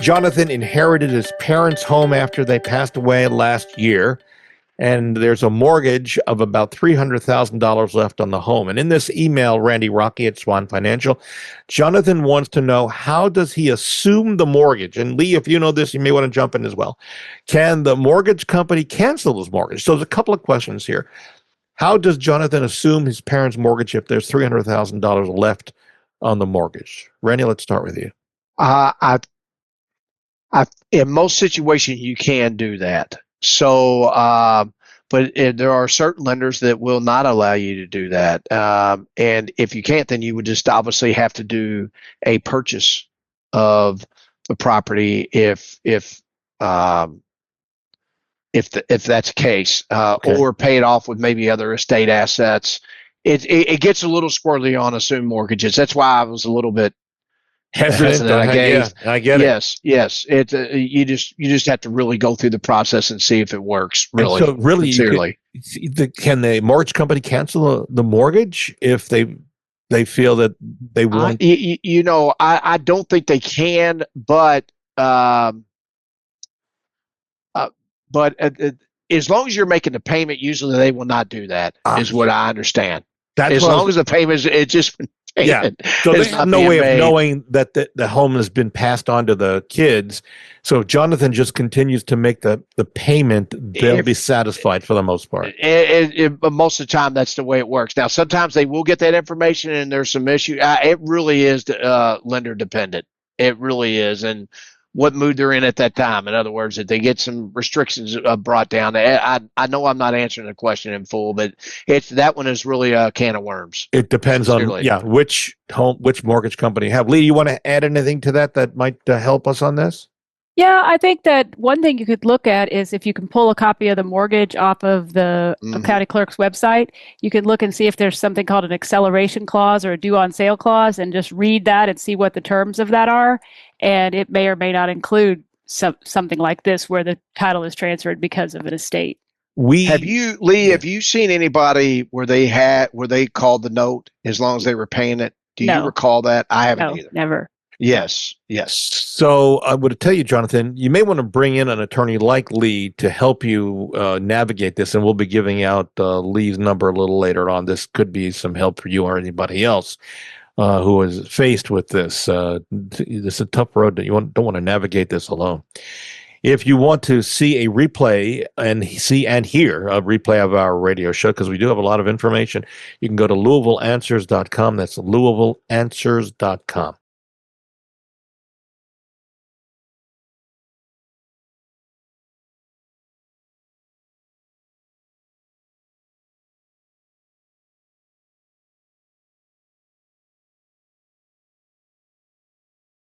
Jonathan inherited his parents' home after they passed away last year, and there's a mortgage of about $300,000 left on the home. And in this email, Randy Rocky at Swan Financial, Jonathan wants to know, how does he assume the mortgage? And Lee, if you know this, you may want to jump in as well. Can the mortgage company cancel his mortgage? So there's a couple of questions here. How does Jonathan assume his parents' mortgage if there's $300,000 left on the mortgage? Randy, let's start with you. In most situations, you can do that. So, but there are certain lenders that will not allow you to do that. And if you can't, then you would just obviously have to do a purchase of the property if that's the case, Okay. or pay it off with maybe other estate assets. It gets a little squirrely on assumed mortgages. That's why I was a little bit hesitant. Yeah, I get it. Yes. You just have to really go through the process and see if it works. Really, and so really, sincerely. Can the mortgage company cancel the mortgage if they feel that they won't? I don't think they can, but as long as you're making the payment, usually they will not do that. Is what I understand. As long as the payment is just. Yeah, so they have no way of knowing that the home has been passed on to the kids. So if Jonathan just continues to make the payment, they'll be satisfied for the most part. But most of the time, that's the way it works. Now, sometimes they will get that information and there's some issue. It really is lender dependent. It really is. And what mood they're in at that time. In other words, if they get some restrictions brought down. I know I'm not answering the question in full, but that one is really a can of worms. It depends on which mortgage company you have. Lee, you want to add anything to that might help us on this? Yeah, I think that one thing you could look at is if you can pull a copy of the mortgage off of the county clerk's website, you can look and see if there's something called an acceleration clause or a due on sale clause, and just read that and see what the terms of that are. And it may or may not include something like this where the title is transferred because of an estate. Have you seen anybody where they called the note as long as they were paying it? Do you recall that? I haven't either. Never. Yes. So I would tell you, Jonathan, you may want to bring in an attorney like Lee to help you navigate this, and we'll be giving out Lee's number a little later on. This could be some help for you or anybody else who is faced with this. This is a tough road that you don't want to navigate this alone. If you want to see a replay and hear a replay of our radio show, because we do have a lot of information, you can go to LouisvilleAnswers.com. That's LouisvilleAnswers.com.